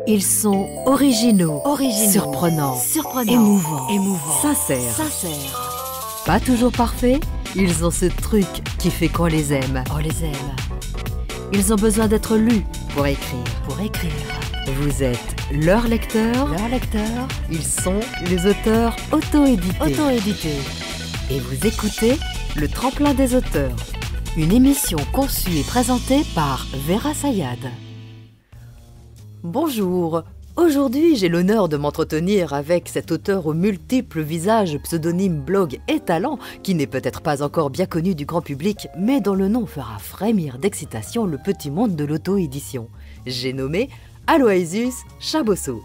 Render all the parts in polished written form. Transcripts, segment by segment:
Ils sont originaux, surprenants, émouvants, sincères. Pas toujours parfaits, ils ont ce truc qui fait qu'on les aime. Ils ont besoin d'être lus pour écrire. Vous êtes leur lecteur. Ils sont les auteurs auto-édités. Et vous écoutez Le Tremplin des auteurs, une émission conçue et présentée par Vera Sayad. Bonjour, aujourd'hui j'ai l'honneur de m'entretenir avec cet auteur aux multiples visages, pseudonymes, blogs et talents, qui n'est peut-être pas encore bien connu du grand public, mais dont le nom fera frémir d'excitation le petit monde de l'auto-édition. J'ai nommé Aloysius Chaboseau.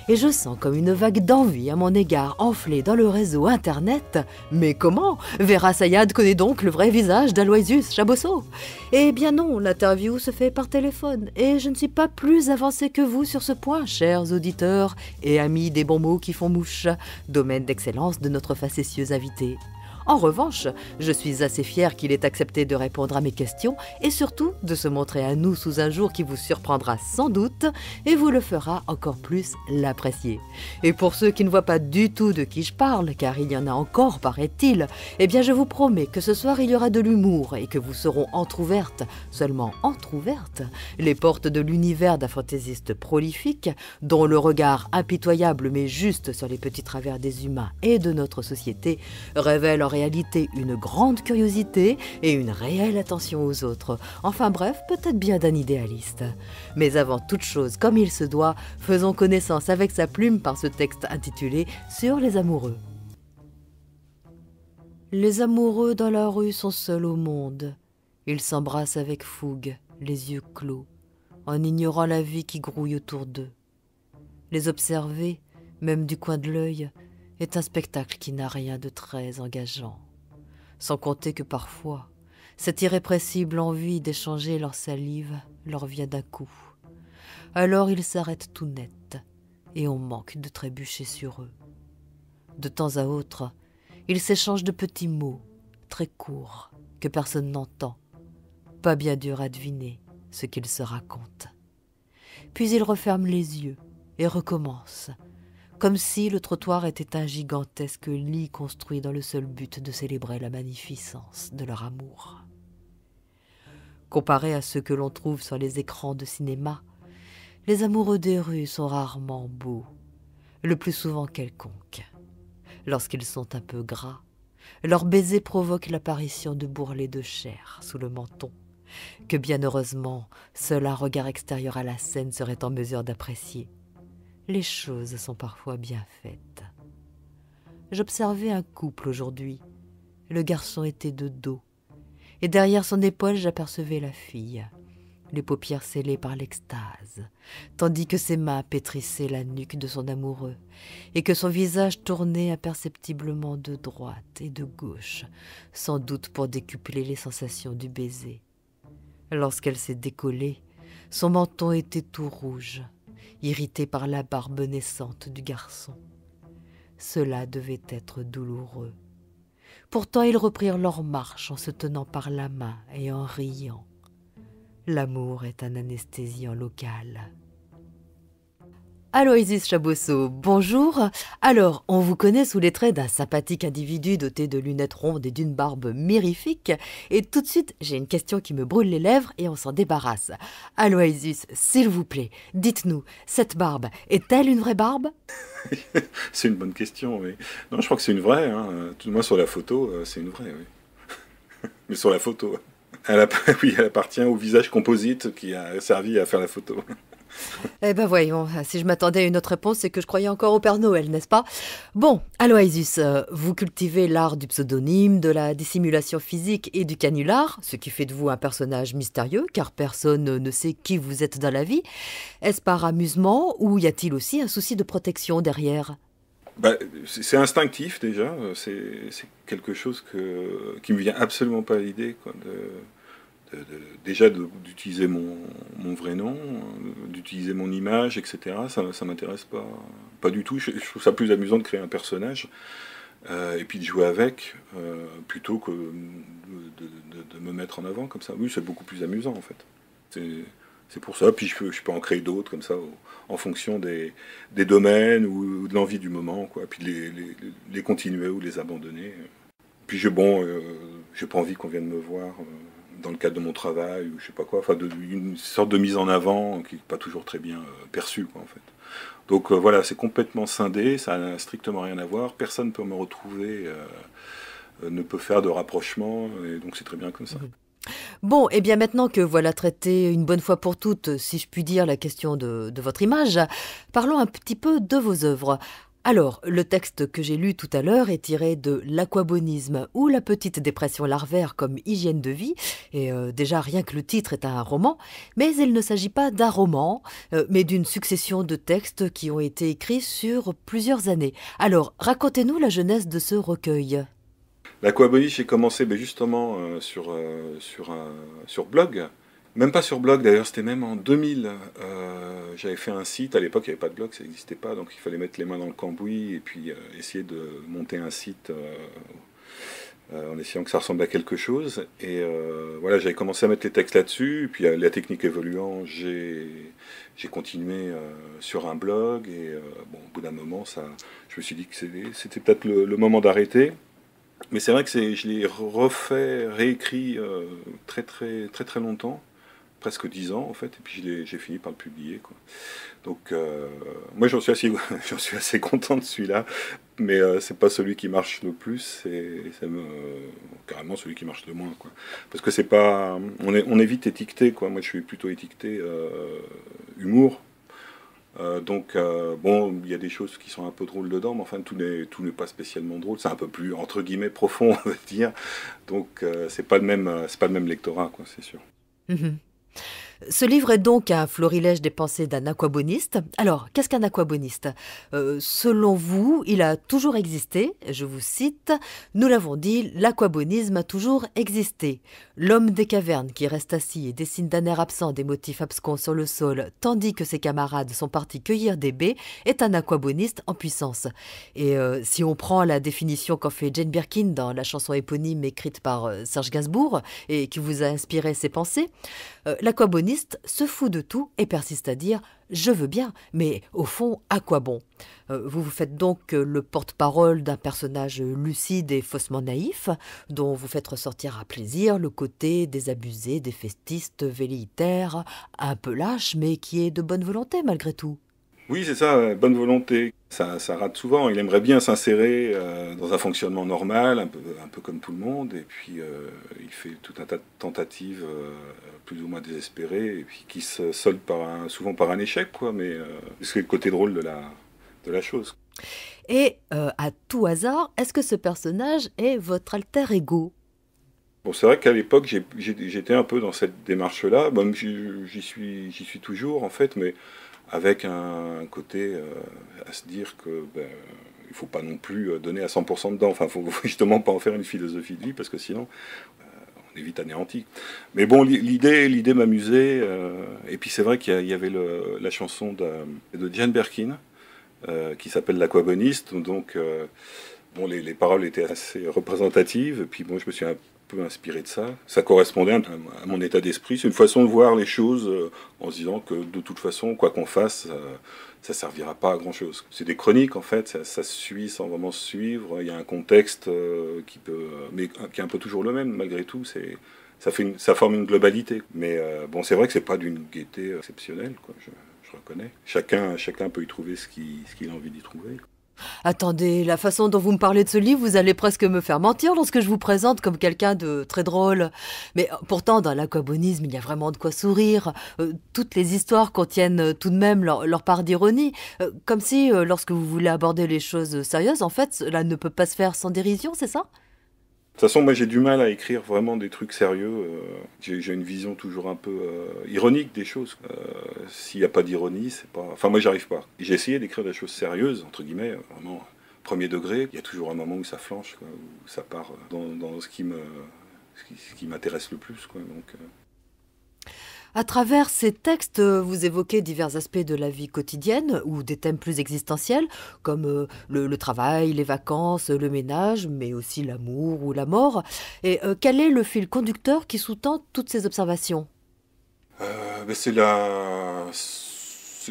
Et je sens comme une vague d'envie à mon égard enflée dans le réseau internet. Mais comment? Vera Sayad connaît donc le vrai visage d'Aloysius Chaboseau? Eh bien non, l'interview se fait par téléphone. Et je ne suis pas plus avancée que vous sur ce point, chers auditeurs et amis des bons mots qui font mouche, domaine d'excellence de notre facétieux invité. En revanche, je suis assez fière qu'il ait accepté de répondre à mes questions et surtout de se montrer à nous sous un jour qui vous surprendra sans doute et vous le fera encore plus l'apprécier. Et pour ceux qui ne voient pas du tout de qui je parle, car il y en a encore, paraît-il, eh bien je vous promets que ce soir il y aura de l'humour et que vous seront entr'ouvertes, seulement entr'ouvertes, les portes de l'univers d'un fantaisiste prolifique dont le regard impitoyable mais juste sur les petits travers des humains et de notre société révèle en réalité une grande curiosité et une réelle attention aux autres. Enfin bref, peut-être bien d'un idéaliste. Mais avant toute chose, comme il se doit, faisons connaissance avec sa plume par ce texte intitulé « Sur les amoureux ». Les amoureux dans la rue sont seuls au monde. Ils s'embrassent avec fougue, les yeux clos, en ignorant la vie qui grouille autour d'eux. Les observer, même du coin de l'œil, est un spectacle qui n'a rien de très engageant. Sans compter que parfois, cette irrépressible envie d'échanger leur salive leur vient d'un coup. Alors ils s'arrêtent tout net et on manque de trébucher sur eux. De temps à autre, ils s'échangent de petits mots, très courts, que personne n'entend, pas bien dur à deviner ce qu'ils se racontent. Puis ils referment les yeux et recommencent, comme si le trottoir était un gigantesque lit construit dans le seul but de célébrer la magnificence de leur amour. Comparés à ceux que l'on trouve sur les écrans de cinéma, les amoureux des rues sont rarement beaux, le plus souvent quelconques. Lorsqu'ils sont un peu gras, leur baiser provoque l'apparition de bourrelets de chair sous le menton, que bien heureusement, seul un regard extérieur à la scène serait en mesure d'apprécier. Les choses sont parfois bien faites. J'observais un couple aujourd'hui. Le garçon était de dos, et derrière son épaule j'apercevais la fille, les paupières scellées par l'extase, tandis que ses mains pétrissaient la nuque de son amoureux, et que son visage tournait imperceptiblement de droite et de gauche, sans doute pour décupler les sensations du baiser. Lorsqu'elle s'est décollée, son menton était tout rouge, irrité par la barbe naissante du garçon. Cela devait être douloureux. Pourtant, ils reprirent leur marche en se tenant par la main et en riant. L'amour est un anesthésiant local. Aloysius Chaboseau, bonjour. Alors, on vous connaît sous les traits d'un sympathique individu doté de lunettes rondes et d'une barbe mirifique. Et tout de suite, j'ai une question qui me brûle les lèvres et on s'en débarrasse. Aloysius, s'il vous plaît, dites-nous, cette barbe, est-elle une vraie barbe? C'est une bonne question, oui. Non, je crois que c'est une vraie, hein. Tout le moins sur la photo, c'est une vraie, oui. Mais sur la photo, oui, elle appartient au visage composite qui a servi à faire la photo. Eh ben voyons, si je m'attendais à une autre réponse, c'est que je croyais encore au Père Noël, n'est-ce pas? Bon, Aloysius, vous cultivez l'art du pseudonyme, de la dissimulation physique et du canular, ce qui fait de vous un personnage mystérieux, car personne ne sait qui vous êtes dans la vie. Est-ce par amusement ou y a-t-il aussi un souci de protection derrière? Bah, c'est instinctif déjà, c'est quelque chose qui me vient absolument pas à l'idée, quoi, déjà d'utiliser mon vrai nom, d'utiliser mon image, etc. Ça m'intéresse pas du tout. Je trouve ça plus amusant de créer un personnage et puis de jouer avec plutôt que de me mettre en avant comme ça. Oui, c'est beaucoup plus amusant en fait. C'est pour ça, puis je peux en créer d'autres comme ça, en fonction des domaines ou de l'envie du moment, quoi. Puis les continuer ou les abandonner. Puis j'ai pas envie qu'on vienne me voir dans le cadre de mon travail ou je sais pas quoi, enfin une sorte de mise en avant qui n'est pas toujours très bien perçue, quoi, en fait. Donc voilà, c'est complètement scindé, ça n'a strictement rien à voir, personne ne peut me retrouver, ne peut faire de rapprochement, et donc c'est très bien comme ça. Bon, et bien maintenant que voilà traité une bonne fois pour toutes, si je puis dire, la question de votre image, parlons un petit peu de vos œuvres. Alors, le texte que j'ai lu tout à l'heure est tiré de L'aquabonisme ou la petite dépression larvaire comme hygiène de vie, et déjà rien que le titre est un roman, mais il ne s'agit pas d'un roman, mais d'une succession de textes qui ont été écrits sur plusieurs années. Alors, racontez-nous la genèse de ce recueil. L'aquabonisme, j'ai commencé justement sur blog. Même pas sur blog d'ailleurs, c'était même en 2000. J'avais fait un site, à l'époque il n'y avait pas de blog, ça n'existait pas, donc il fallait mettre les mains dans le cambouis et puis essayer de monter un site en essayant que ça ressemble à quelque chose. Et voilà, j'avais commencé à mettre les textes là-dessus, et puis la technique évoluant, j'ai continué sur un blog, et bon, au bout d'un moment, je me suis dit que c'était peut-être le moment d'arrêter. Mais c'est vrai que je l'ai refait, réécrit très très très très longtemps, presque 10 ans en fait, et puis j'ai fini par le publier, quoi. Donc moi j'en suis assez content de celui-là, mais c'est pas celui qui marche le plus, c'est carrément celui qui marche le moins, quoi. Parce que c'est pas, on est vite étiqueté, quoi. Moi je suis plutôt étiqueté humour. Donc bon, il y a des choses qui sont un peu drôles dedans, mais enfin tout n'est pas spécialement drôle. C'est un peu plus entre guillemets profond, on va dire. Donc c'est pas le même lectorat, quoi, c'est sûr. Mhm. Ce livre est donc un florilège des pensées d'un aquaboniste. Alors, qu'est-ce qu'un aquaboniste? Selon vous, il a toujours existé. Je vous cite, nous l'avons dit, l'aquabonisme a toujours existé. L'homme des cavernes qui reste assis et dessine d'un air absent des motifs abscons sur le sol, tandis que ses camarades sont partis cueillir des baies, est un aquaboniste en puissance. Et si on prend la définition qu'en fait Jane Birkin dans la chanson éponyme écrite par Serge Gainsbourg et qui vous a inspiré ses pensées, l'aquaboniste se fout de tout et persiste à dire « je veux bien, mais au fond, à quoi bon ?» Vous vous faites donc le porte-parole d'un personnage lucide et faussement naïf, dont vous faites ressortir à plaisir le côté désabusé, défaitiste, velléitaire, un peu lâche, mais qui est de bonne volonté malgré tout. Oui, c'est ça, bonne volonté. Ça rate souvent. Il aimerait bien s'insérer dans un fonctionnement normal, un peu comme tout le monde, et puis il fait tout un tas de tentatives plus ou moins désespérées, et puis qui se soldent souvent par un échec, quoi. Mais c'est le côté drôle de la chose. Et à tout hasard, est-ce que ce personnage est votre alter ego? Bon, c'est vrai qu'à l'époque, j'étais un peu dans cette démarche-là. Bon, j'y suis toujours, en fait, mais avec un côté à se dire que il faut pas non plus donner à 100% dedans. Enfin, faut justement pas en faire une philosophie de vie, parce que sinon, on est vite anéanti. Mais bon, l'idée m'amusait. Et puis c'est vrai qu'il y avait la chanson de Jane Birkin, qui s'appelle L'Aquaboniste. Donc, bon, les paroles étaient assez représentatives. Et puis bon, je me suis un peu inspiré de ça. Ça correspondait à mon état d'esprit. C'est une façon de voir les choses en se disant que de toute façon, quoi qu'on fasse, ça servira pas à grand chose. C'est des chroniques en fait, ça se suit sans vraiment se suivre. Il y a un contexte mais qui est un peu toujours le même malgré tout. Ça forme une globalité. Mais bon, c'est vrai que c'est pas d'une gaieté exceptionnelle, quoi. Je reconnais. Chacun peut y trouver ce qu'il a envie d'y trouver. Attendez, la façon dont vous me parlez de ce livre, vous allez presque me faire mentir lorsque je vous présente comme quelqu'un de très drôle. Mais pourtant, dans l'aquabonisme, il y a vraiment de quoi sourire. Toutes les histoires contiennent tout de même leur part d'ironie. Comme si, lorsque vous voulez aborder les choses sérieuses, en fait, cela ne peut pas se faire sans dérision, c'est ça? De toute façon, moi j'ai du mal à écrire vraiment des trucs sérieux. J'ai une vision toujours un peu ironique des choses. S'il n'y a pas d'ironie, c'est pas. Enfin, moi j'arrive pas. J'ai essayé d'écrire des choses sérieuses, entre guillemets, vraiment premier degré. Il y a toujours un moment où ça flanche, quoi, où ça part dans ce qui m'intéresse le plus, quoi. Donc, À travers ces textes, vous évoquez divers aspects de la vie quotidienne ou des thèmes plus existentiels, comme le travail, les vacances, le ménage, mais aussi l'amour ou la mort. Et quel est le fil conducteur qui sous-tend toutes ces observations? C'est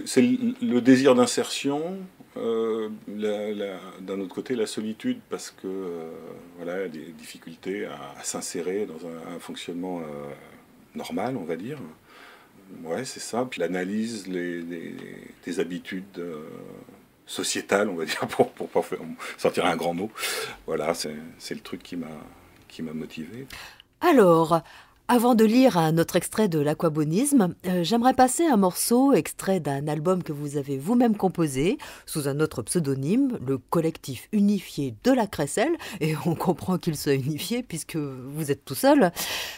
c'est le désir d'insertion, d'un autre côté la solitude parce que voilà, des difficultés à s'insérer dans un fonctionnement normal, on va dire. Ouais, c'est ça. Puis l'analyse des habitudes sociétales, on va dire, pour pas sortir un grand mot. Voilà, c'est le truc qui m'a motivé. Alors, avant de lire un autre extrait de l'aquabonisme, j'aimerais passer un morceau extrait d'un album que vous avez vous-même composé, sous un autre pseudonyme, le collectif unifié de la Crécelle, et on comprend qu'il soit unifié puisque vous êtes tout seul.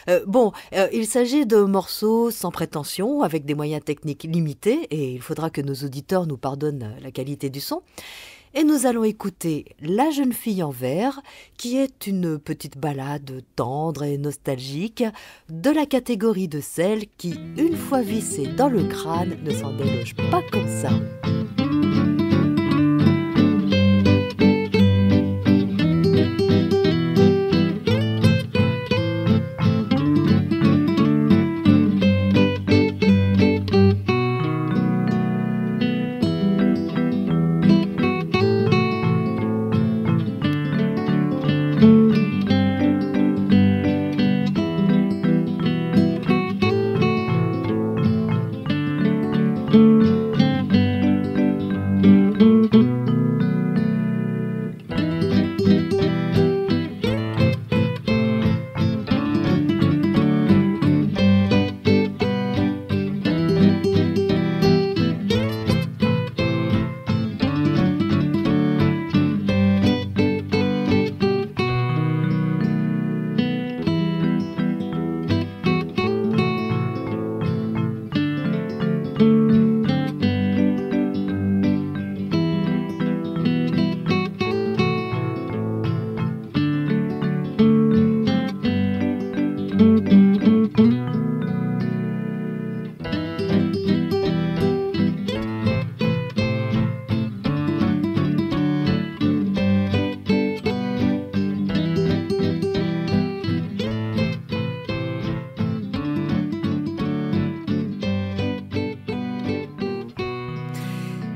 Il s'agit de morceaux sans prétention, avec des moyens techniques limités, et il faudra que nos auditeurs nous pardonnent la qualité du son. Et nous allons écouter La jeune fille en verre, qui est une petite ballade tendre et nostalgique de la catégorie de celles qui, une fois vissées dans le crâne, ne s'en délogent pas comme ça.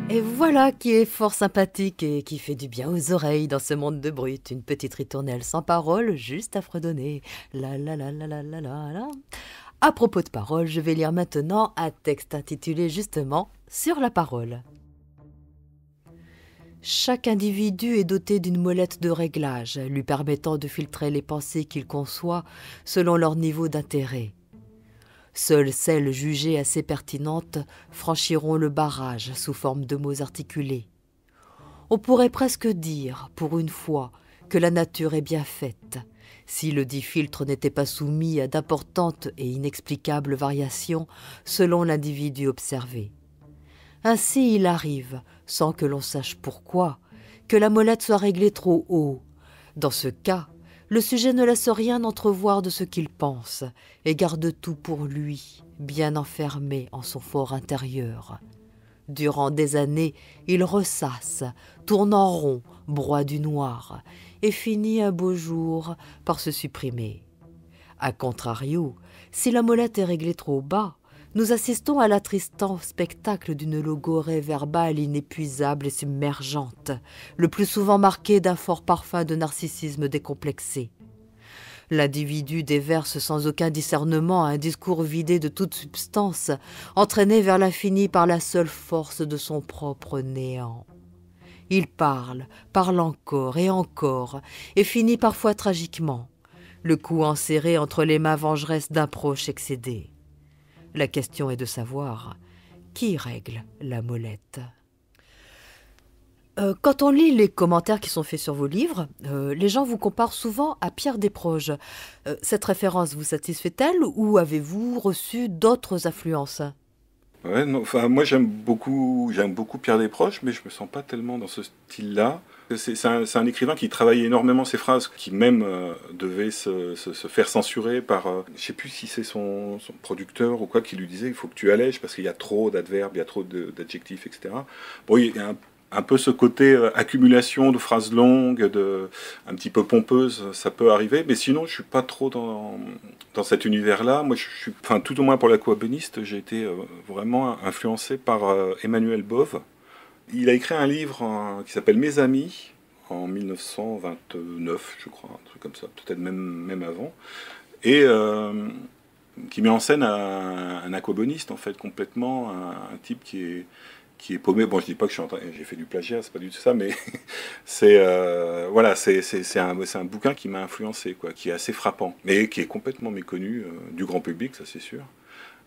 Et voilà qui est fort sympathique et qui fait du bien aux oreilles dans ce monde de brut. Une petite ritournelle sans parole, juste à fredonner. La la la la la la la la. À propos de parole, je vais lire maintenant un texte intitulé justement Sur la parole. Chaque individu est doté d'une molette de réglage, lui permettant de filtrer les pensées qu'il conçoit selon leur niveau d'intérêt. Seules celles jugées assez pertinentes franchiront le barrage sous forme de mots articulés. On pourrait presque dire, pour une fois, que la nature est bien faite, si le dit filtre n'était pas soumis à d'importantes et inexplicables variations selon l'individu observé. Ainsi il arrive, sans que l'on sache pourquoi, que la molette soit réglée trop haut. Dans ce cas, le sujet ne laisse rien entrevoir de ce qu'il pense et garde tout pour lui, bien enfermé en son fort intérieur. Durant des années, il ressasse, tourne en rond, broie du noir, et finit un beau jour par se supprimer. A contrario, si la molette est réglée trop bas, nous assistons à l'attristant spectacle d'une logorrhée verbale inépuisable et submergente, le plus souvent marquée d'un fort parfum de narcissisme décomplexé. L'individu déverse sans aucun discernement un discours vidé de toute substance, entraîné vers l'infini par la seule force de son propre néant. Il parle encore, et finit parfois tragiquement, le cou enserré entre les mains vengeresses d'un proche excédé. La question est de savoir qui règle la molette. Quand on lit les commentaires qui sont faits sur vos livres, les gens vous comparent souvent à Pierre Desproges. Cette référence vous satisfait-elle ou avez-vous reçu d'autres influences ? Ouais, non, enfin, moi j'aime beaucoup Pierre Desproges, mais je me sens pas tellement dans ce style-là. C'est un écrivain qui travaillait énormément ses phrases, qui même devait se faire censurer par, je sais plus si c'est son producteur ou quoi, qui lui disait il faut que tu allèges parce qu'il y a trop d'adverbes, il y a trop d'adjectifs, etc. Bon, il y a un peu ce côté accumulation de phrases longues, un petit peu pompeuses, ça peut arriver. Mais sinon, je suis pas trop dans cet univers-là. Moi, je suis, enfin, tout au moins pour l'aquaboniste, j'ai été vraiment influencé par Emmanuel Bove. Il a écrit un livre qui s'appelle Mes amis en 1929, je crois, un truc comme ça, peut-être même avant, et qui met en scène un aquaboniste en fait complètement, un type qui est paumé. Bon, je dis pas que j'ai fait du plagiat, c'est pas du tout ça, mais c'est voilà, c'est un bouquin qui m'a influencé, quoi, qui est assez frappant, mais qui est complètement méconnu du grand public, ça c'est sûr.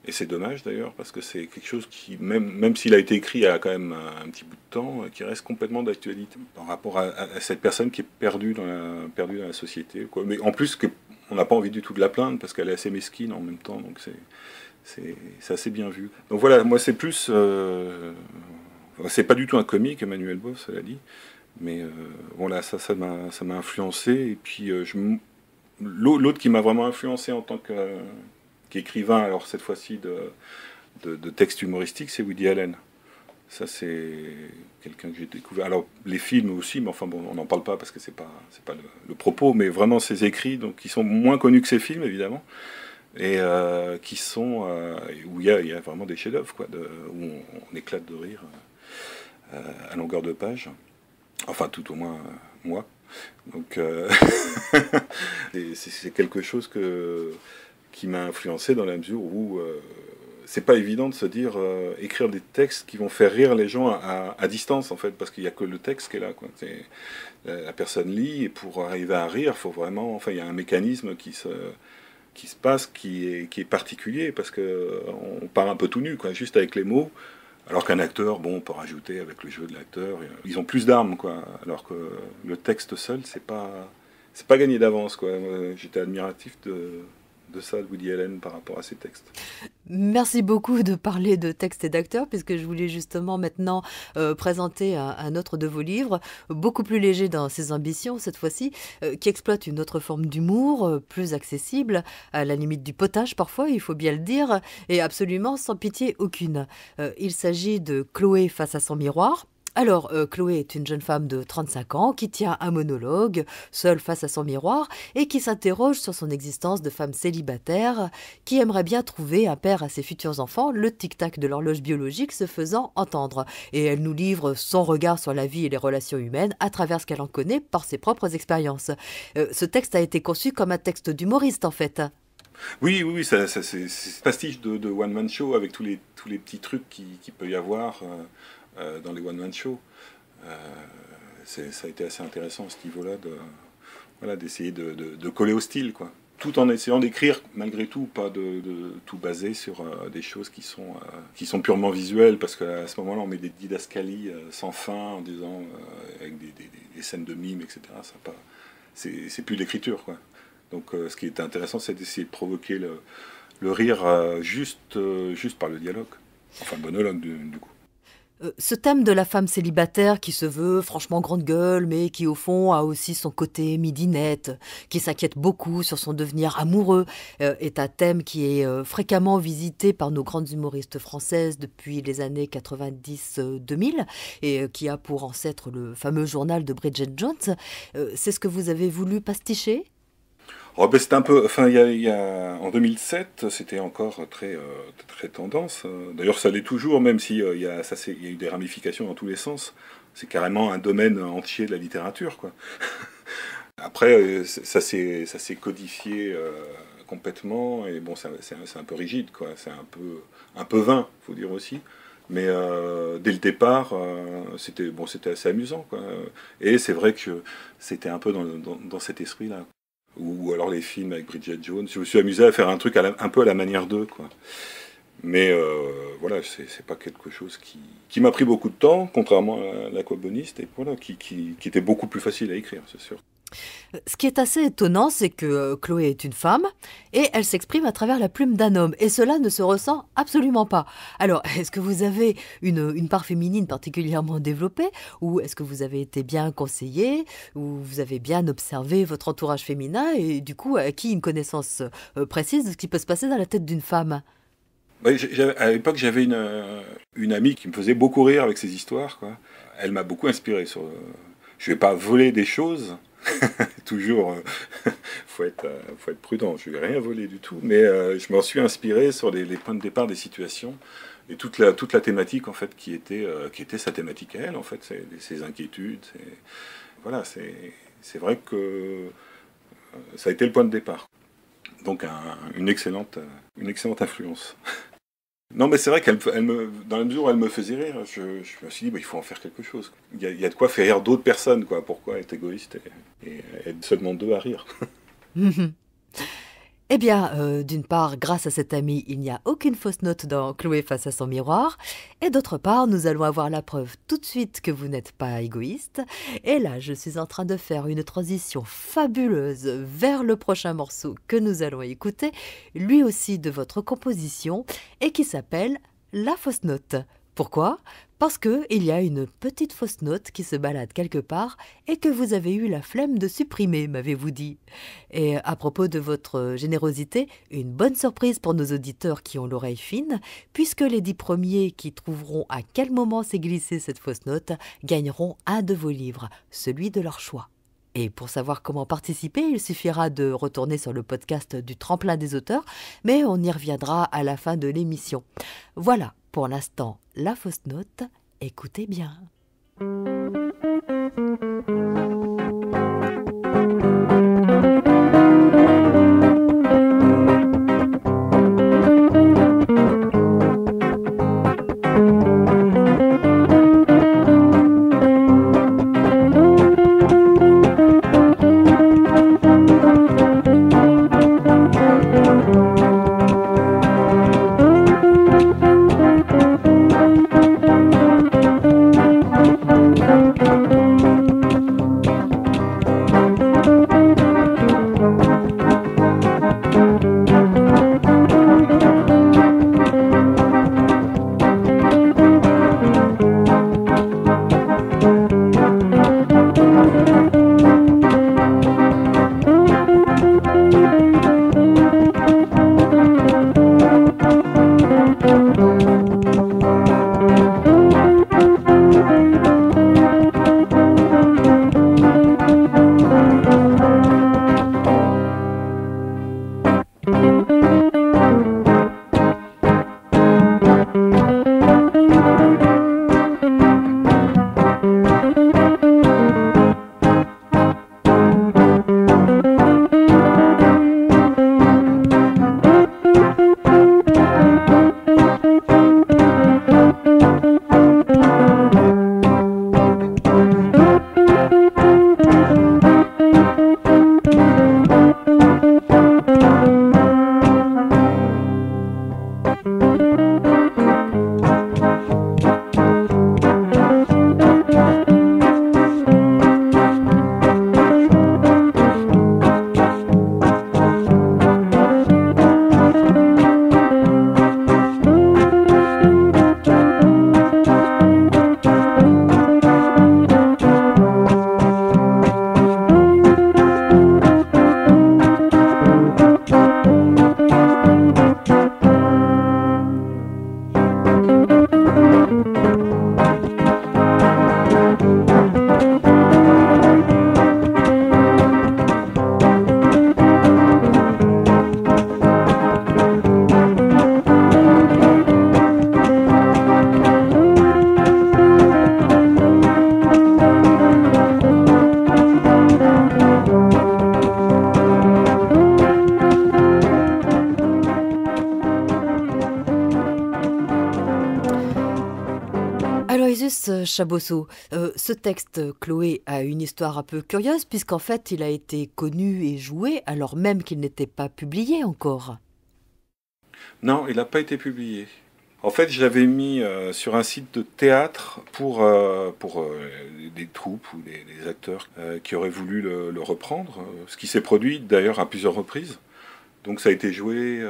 Et c'est dommage d'ailleurs, parce que c'est quelque chose qui, même s'il a été écrit il y a quand même un petit bout de temps, qui reste complètement d'actualité par rapport à cette personne qui est perdue perdue dans la société, quoi. Mais en plus, on n'a pas envie du tout de la plaindre, parce qu'elle est assez mesquine en même temps, donc c'est assez bien vu. Donc voilà, moi c'est plus... c'est pas du tout un comique, Emmanuel Bove, cela dit, mais voilà, ça m'a influencé. Et puis l'autre qui m'a vraiment influencé en tant qu'écrivain, alors cette fois-ci de textes humoristiques, c'est Woody Allen. Ça, c'est quelqu'un que j'ai découvert. Alors, les films aussi, mais enfin bon, on n'en parle pas parce que c'est pas le propos, mais vraiment ses écrits, donc qui sont moins connus que ses films, évidemment, et qui sont où il y a vraiment des chefs-d'œuvre, quoi, où on éclate de rire à longueur de page. Enfin, tout au moins moi. Donc, c'est quelque chose qui m'a influencé dans la mesure où c'est pas évident de se dire écrire des textes qui vont faire rire les gens à distance en fait, parce qu'il y a que le texte qui est là, quoi. La personne lit, et pour arriver à rire, faut vraiment, enfin, il y a un mécanisme qui se passe qui est particulier, parce que on part un peu tout nu, quoi, juste avec les mots. Alors qu'un acteur, bon, on peut rajouter avec le jeu de l'acteur, ils ont plus d'armes, quoi. Alors que le texte seul, c'est pas gagné d'avance, quoi. J'étais admiratif de ça, de Woody Allen, par rapport à ses textes. Merci beaucoup de parler de textes et d'acteurs, puisque je voulais justement maintenant présenter un autre de vos livres, beaucoup plus léger dans ses ambitions cette fois-ci, qui exploite une autre forme d'humour, plus accessible, à la limite du potage parfois, il faut bien le dire, et absolument sans pitié aucune. Il s'agit de Chloé face à son miroir. Alors, Chloé est une jeune femme de 35 ans qui tient un monologue, seule face à son miroir, et qui s'interroge sur son existence de femme célibataire, qui aimerait bien trouver un père à ses futurs enfants, le tic-tac de l'horloge biologique se faisant entendre. Et elle nous livre son regard sur la vie et les relations humaines à travers ce qu'elle en connaît par ses propres expériences. Ce texte a été conçu comme un texte d'humoriste, en fait. Oui, c'est pastiche de One Man Show, avec tous les petits trucs qu'il peut y avoir dans les One Man Show. Ça a été assez intéressant à ce niveau-là voilà, d'essayer de coller au style, quoi. Tout en essayant d'écrire, malgré tout, pas de tout baser sur des choses qui sont purement visuelles, parce qu'à ce moment-là, on met des didascalies sans fin, en disant, avec des scènes de mimes, etc. C'est plus d'écriture, quoi. Donc ce qui est intéressant, c'est d'essayer de provoquer le rire juste par le dialogue. Enfin, le monologue, du coup. Ce thème de la femme célibataire qui se veut franchement grande gueule, mais qui au fond a aussi son côté midinette, qui s'inquiète beaucoup sur son devenir amoureux, est un thème qui est fréquemment visité par nos grandes humoristes françaises depuis les années 90-2000, et qui a pour ancêtre le fameux journal de Bridget Jones. C'est ce que vous avez voulu pasticher ? Oh, ben c'est un peu, enfin, en 2007, c'était encore très tendance. D'ailleurs, ça l'est toujours, même si il y a eu des ramifications dans tous les sens. C'est carrément un domaine entier de la littérature, quoi. Après, ça s'est codifié complètement, et bon, c'est un peu rigide, quoi. C'est un peu vain, faut dire aussi. Mais dès le départ, c'était assez amusant, quoi. Et c'est vrai que c'était un peu dans cet esprit-là. Ou alors les films avec Bridget Jones. Je me suis amusé à faire un truc un peu à la manière d'eux, quoi. Mais voilà, c'est pas quelque chose qui m'a pris beaucoup de temps, contrairement à l'aquaboniste, et voilà, qui était beaucoup plus facile à écrire, c'est sûr. Ce qui est assez étonnant, c'est que Chloé est une femme et elle s'exprime à travers la plume d'un homme. Et cela ne se ressent absolument pas. Alors, est-ce que vous avez une part féminine particulièrement développée, ou est-ce que vous avez été bien conseillé, ou vous avez bien observé votre entourage féminin et du coup acquis une connaissance précise de ce qui peut se passer dans la tête d'une femme ? Ouais, à l'époque, j'avais une amie qui me faisait beaucoup rire avec ses histoires, quoi. Elle m'a beaucoup inspiré sur. Je vais pas voler des choses. Toujours, faut être prudent. Je vais rien voler du tout, mais je m'en suis inspiré sur les points de départ des situations et toute la thématique en fait qui était sa thématique à elle en fait, ses inquiétudes. Voilà, c'est vrai que ça a été le point de départ. Donc une excellente influence. Non, mais c'est vrai dans la mesure où elle me faisait rire, je me suis dit, bah, il faut en faire quelque chose. Il y a de quoi faire rire d'autres personnes, quoi. Pourquoi être égoïste et être seulement deux à rire? Eh bien, d'une part, grâce à cet ami, il n'y a aucune fausse note dans Chloé face à son miroir. Et d'autre part, nous allons avoir la preuve tout de suite que vous n'êtes pas égoïste. Et là, je suis en train de faire une transition fabuleuse vers le prochain morceau que nous allons écouter, lui aussi de votre composition, et qui s'appelle La fausse note. Pourquoi? Parce qu'il y a une petite fausse note qui se balade quelque part et que vous avez eu la flemme de supprimer, m'avez-vous dit. Et à propos de votre générosité, une bonne surprise pour nos auditeurs qui ont l'oreille fine, puisque les 10 premiers qui trouveront à quel moment s'est glissée cette fausse note gagneront un de vos livres, celui de leur choix. Et pour savoir comment participer, il suffira de retourner sur le podcast du Tremplin des auteurs, mais on y reviendra à la fin de l'émission. Voilà, pour l'instant, la fausse note. Écoutez bien. Aloysius Chabosso, ce texte, Chloé, a une histoire un peu curieuse puisqu'en fait il a été connu et joué alors même qu'il n'était pas publié encore. Non, il n'a pas été publié. En fait, je l'avais mis sur un site de théâtre pour des troupes ou des acteurs qui auraient voulu le reprendre, ce qui s'est produit d'ailleurs à plusieurs reprises. Donc ça a été joué,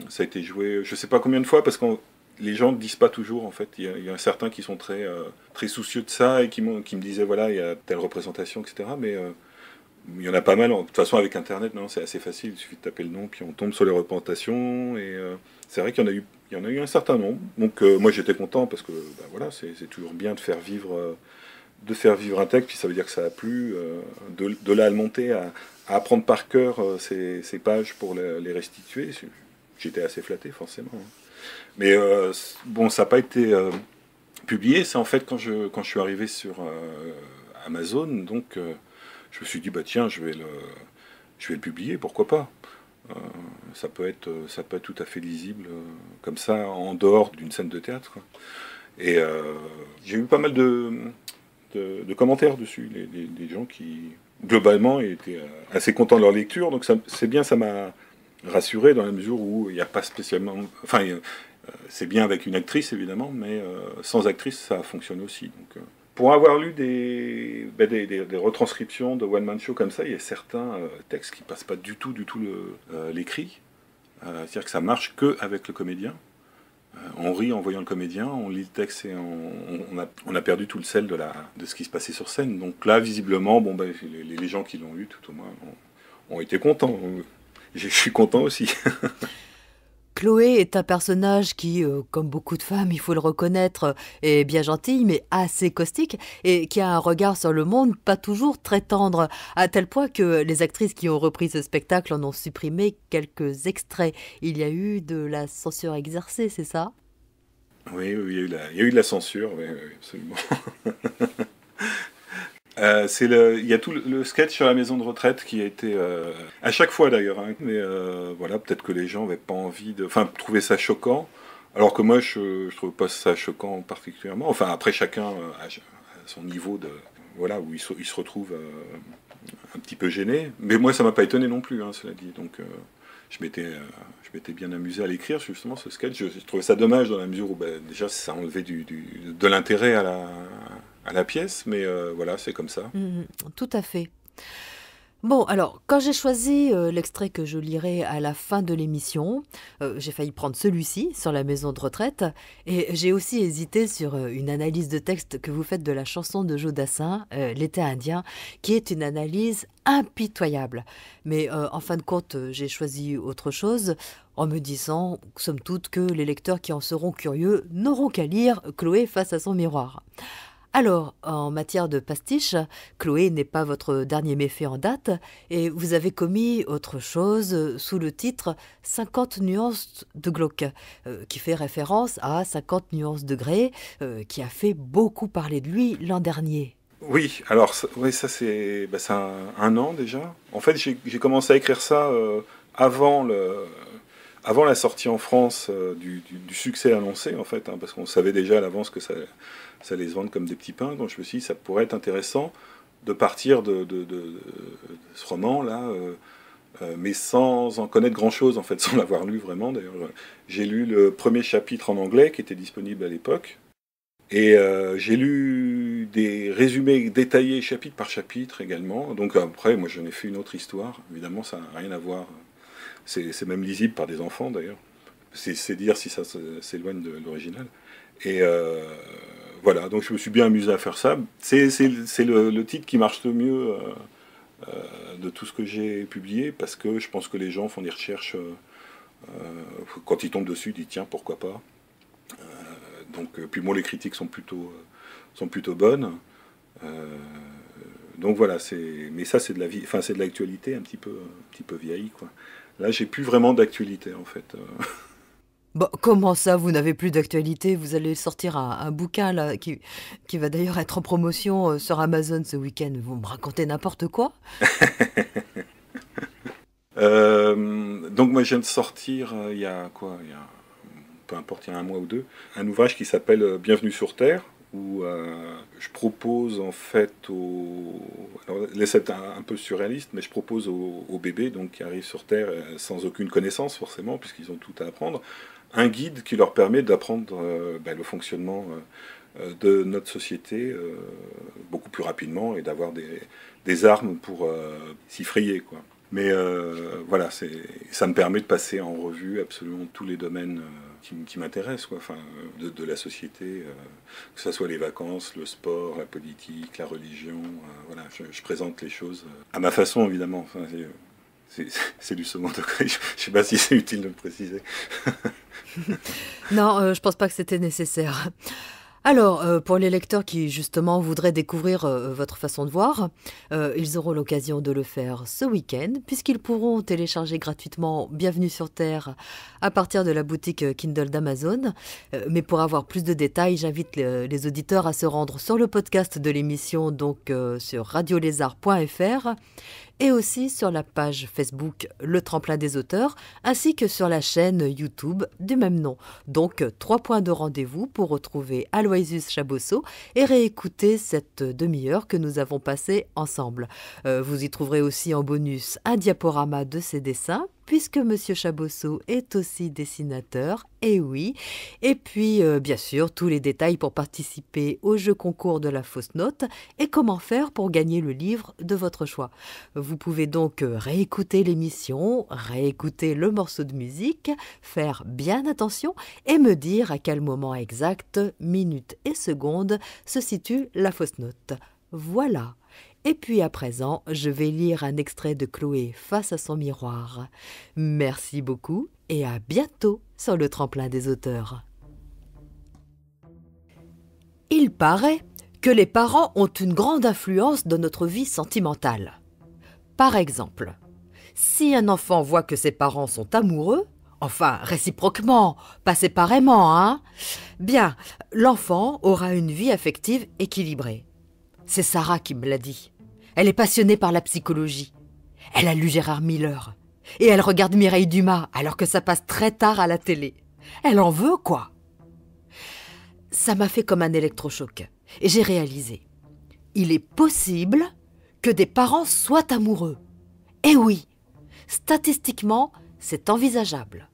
je ne sais pas combien de fois, parce que les gens ne disent pas toujours, en fait. Il y a certains qui sont très soucieux de ça et qui me disaient, voilà, il y a telle représentation, etc. Mais Il y en a pas mal. De toute façon, avec Internet, non, c'est assez facile. Il suffit de taper le nom, puis on tombe sur les représentations. Et c'est vrai qu'il y en a eu un certain nombre. Donc moi, j'étais content parce que bah, voilà, c'est toujours bien de faire vivre un texte. Puis ça veut dire que ça a plu. De là à le monter, à apprendre par cœur ces pages pour les restituer. J'étais assez flatté, forcément, hein. Mais bon, ça n'a pas été publié. C'est en fait quand je suis arrivé sur Amazon, donc je me suis dit, bah tiens, je vais le publier, pourquoi pas. Euh, ça peut être tout à fait lisible comme ça, en dehors d'une scène de théâtre, quoi. Et j'ai eu pas mal de commentaires dessus, des gens qui, globalement, étaient assez contents de leur lecture. Donc c'est bien, ça m'a rassuré dans la mesure où il n'y a pas spécialement... Enfin, c'est bien avec une actrice, évidemment, mais sans actrice, ça fonctionne aussi. Donc, pour avoir lu des retranscriptions de one-man show comme ça, il y a certains textes qui passent pas du tout l'écrit. C'est-à-dire que ça marche que avec le comédien. On rit en voyant le comédien, on lit le texte et on a perdu tout le sel de ce qui se passait sur scène. Donc là, visiblement, bon, ben, les gens qui l'ont lu, tout au moins, ont été contents. Je suis content aussi. Chloé est un personnage qui, comme beaucoup de femmes, il faut le reconnaître, est bien gentille, mais assez caustique, et qui a un regard sur le monde pas toujours très tendre, à tel point que les actrices qui ont repris ce spectacle en ont supprimé quelques extraits. Il y a eu de la censure exercée, c'est ça? Oui, oui, il y a eu de la censure, oui, oui, absolument. Il y a tout le sketch sur la maison de retraite qui a été à chaque fois d'ailleurs, hein, mais voilà, peut-être que les gens n'avaient pas envie enfin, trouvaient ça choquant, alors que moi je trouve pas ça choquant particulièrement. Enfin, après chacun a son niveau de voilà où il se retrouve un petit peu gêné, mais moi ça m'a pas étonné non plus, hein, cela dit. Donc je m'étais bien amusé à l'écrire justement ce sketch. Je trouvais ça dommage dans la mesure où ben, déjà ça enlevait de l'intérêt à la pièce, mais voilà, c'est comme ça. Tout à fait. Bon, alors, quand j'ai choisi l'extrait que je lirai à la fin de l'émission, j'ai failli prendre celui-ci sur la maison de retraite, et j'ai aussi hésité sur une analyse de texte que vous faites de la chanson de Joe Dassin, L'été indien, qui est une analyse impitoyable. Mais en fin de compte, j'ai choisi autre chose en me disant, somme toute, que les lecteurs qui en seront curieux n'auront qu'à lire Chloé face à son miroir. Alors, en matière de pastiche, Chloé n'est pas votre dernier méfait en date, et vous avez commis autre chose sous le titre 50 nuances de glauque, qui fait référence à 50 nuances de Grey, qui a fait beaucoup parler de lui l'an dernier. Oui, alors oui, ça c'est bah, c'est un an déjà. En fait, j'ai commencé à écrire ça avant avant la sortie en France du succès annoncé, en fait, hein, parce qu'on savait déjà à l'avance que ça allait se vendre comme des petits pains. Donc je me suis dit, ça pourrait être intéressant de partir de ce roman-là, mais sans en connaître grand-chose, en fait, sans l'avoir lu vraiment. D'ailleurs, j'ai lu le premier chapitre en anglais qui était disponible à l'époque. Et j'ai lu des résumés détaillés chapitre par chapitre également. Donc après, moi j'en ai fait une autre histoire. Évidemment, ça n'a rien à voir. C'est même lisible par des enfants d'ailleurs. C'est dire si ça s'éloigne de l'original. Et voilà, donc je me suis bien amusé à faire ça. C'est le titre qui marche le mieux de tout ce que j'ai publié, parce que je pense que les gens font des recherches, quand ils tombent dessus, ils disent tiens, pourquoi pas. Donc, puis bon, les critiques sont plutôt bonnes. Donc voilà, mais ça c'est de la vie, enfin c'est de l'actualité un petit peu vieillie, quoi. Là, j'ai plus vraiment d'actualité en fait. Bon, comment ça, vous n'avez plus d'actualité? Vous allez sortir un bouquin là, qui va d'ailleurs être en promotion sur Amazon ce week-end. Vous me racontez n'importe quoi? Donc moi, je viens de sortir il y a quoi, peu importe, il y a un mois ou deux, un ouvrage qui s'appelle Bienvenue sur Terre, où je propose en fait alors là c'est un peu surréaliste, mais je propose aux bébés donc, qui arrivent sur Terre sans aucune connaissance forcément, puisqu'ils ont tout à apprendre, un guide qui leur permet d'apprendre le fonctionnement de notre société beaucoup plus rapidement et d'avoir des armes pour s'y frayer, quoi. Mais voilà, ça me permet de passer en revue absolument tous les domaines qui m'intéressent, quoi. Enfin, de la société, que ce soit les vacances, le sport, la politique, la religion. Voilà, je présente les choses à ma façon, évidemment. Enfin, c'est du second degré. Je ne sais pas si c'est utile de le préciser. Non, je pense pas que c'était nécessaire. Alors, pour les lecteurs qui, justement, voudraient découvrir votre façon de voir, ils auront l'occasion de le faire ce week-end, puisqu'ils pourront télécharger gratuitement Bienvenue sur Terre à partir de la boutique Kindle d'Amazon. Mais pour avoir plus de détails, j'invite les auditeurs à se rendre sur le podcast de l'émission, donc sur radiolézard.fr, et aussi sur la page Facebook Le Tremplin des Auteurs, ainsi que sur la chaîne YouTube du même nom. Donc, 3 points de rendez-vous pour retrouver Aloysius Chaboseau et réécouter cette demi-heure que nous avons passée ensemble. Vous y trouverez aussi en bonus un diaporama de ses dessins, puisque Monsieur Chaboseau est aussi dessinateur, et oui. Et puis, bien sûr, tous les détails pour participer au jeu concours de la fausse note et comment faire pour gagner le livre de votre choix. Vous pouvez donc réécouter l'émission, réécouter le morceau de musique, faire bien attention et me dire à quel moment exact, minute et seconde, se situe la fausse note. Voilà. Et puis à présent, je vais lire un extrait de Chloé face à son miroir. Merci beaucoup et à bientôt sur le tremplin des auteurs. Il paraît que les parents ont une grande influence dans notre vie sentimentale. Par exemple, si un enfant voit que ses parents sont amoureux, enfin réciproquement, pas séparément, hein, bien, l'enfant aura une vie affective équilibrée. C'est Sarah qui me l'a dit. Elle est passionnée par la psychologie. Elle a lu Gérard Miller. Et elle regarde Mireille Dumas alors que ça passe très tard à la télé. Elle en veut, quoi. Ça m'a fait comme un électrochoc. Et j'ai réalisé. Il est possible que des parents soient amoureux. Eh oui, statistiquement, c'est envisageable.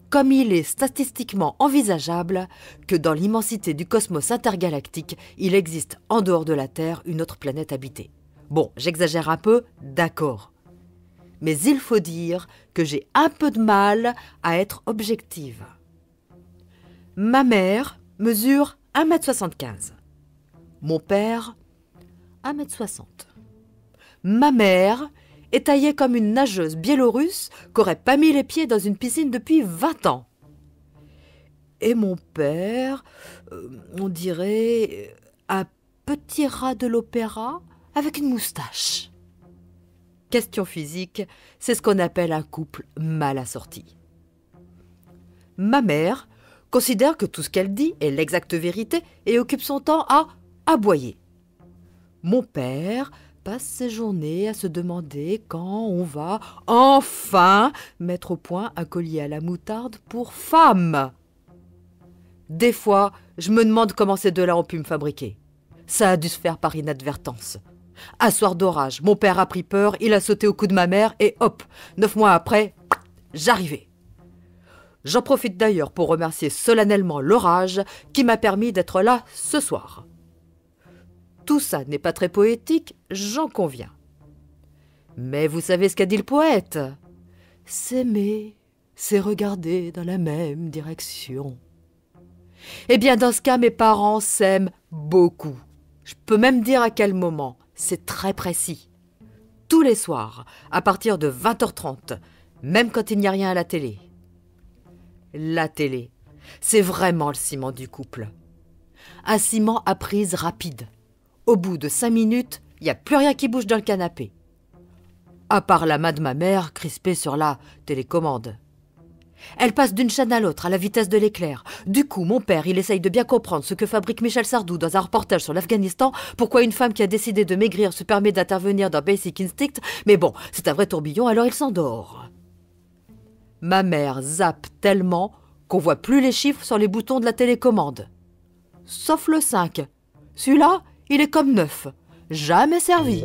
Comme il est statistiquement envisageable que dans l'immensité du cosmos intergalactique, il existe en dehors de la Terre une autre planète habitée. Bon, j'exagère un peu, d'accord. Mais il faut dire que j'ai un peu de mal à être objective. Ma mère mesure 1,75 m. Mon père, 1,60 m. Ma mère est taillée comme une nageuse biélorusse qu'aurait pas mis les pieds dans une piscine depuis 20 ans. Et mon père, on dirait un petit rat de l'opéra avec une moustache. Question physique, c'est ce qu'on appelle un couple mal assorti. Ma mère considère que tout ce qu'elle dit est l'exacte vérité et occupe son temps à aboyer. Mon père passe ses journées à se demander quand on va enfin mettre au point un collier à la moutarde pour femme. Des fois, je me demande comment ces deux-là ont pu me fabriquer. Ça a dû se faire par inadvertance. Un soir d'orage, mon père a pris peur, il a sauté au cou de ma mère et hop, 9 mois après, j'arrivais. J'en profite d'ailleurs pour remercier solennellement l'orage qui m'a permis d'être là ce soir. Tout ça n'est pas très poétique, j'en conviens. Mais vous savez ce qu'a dit le poète ? S'aimer, c'est regarder dans la même direction. Eh bien, dans ce cas, mes parents s'aiment beaucoup. Je peux même dire à quel moment. C'est très précis. Tous les soirs, à partir de 20h30, même quand il n'y a rien à la télé. La télé, c'est vraiment le ciment du couple. Un ciment à prise rapide. Au bout de 5 minutes, il n'y a plus rien qui bouge dans le canapé. À part la main de ma mère crispée sur la télécommande. Elle passe d'une chaîne à l'autre à la vitesse de l'éclair. Du coup, mon père, il essaye de bien comprendre ce que fabrique Michel Sardou dans un reportage sur l'Afghanistan, pourquoi une femme qui a décidé de maigrir se permet d'intervenir dans Basic Instinct, mais bon, c'est un vrai tourbillon, alors il s'endort. Ma mère zappe tellement qu'on voit plus les chiffres sur les boutons de la télécommande. Sauf le 5. Celui-là, il est comme neuf. Jamais servi.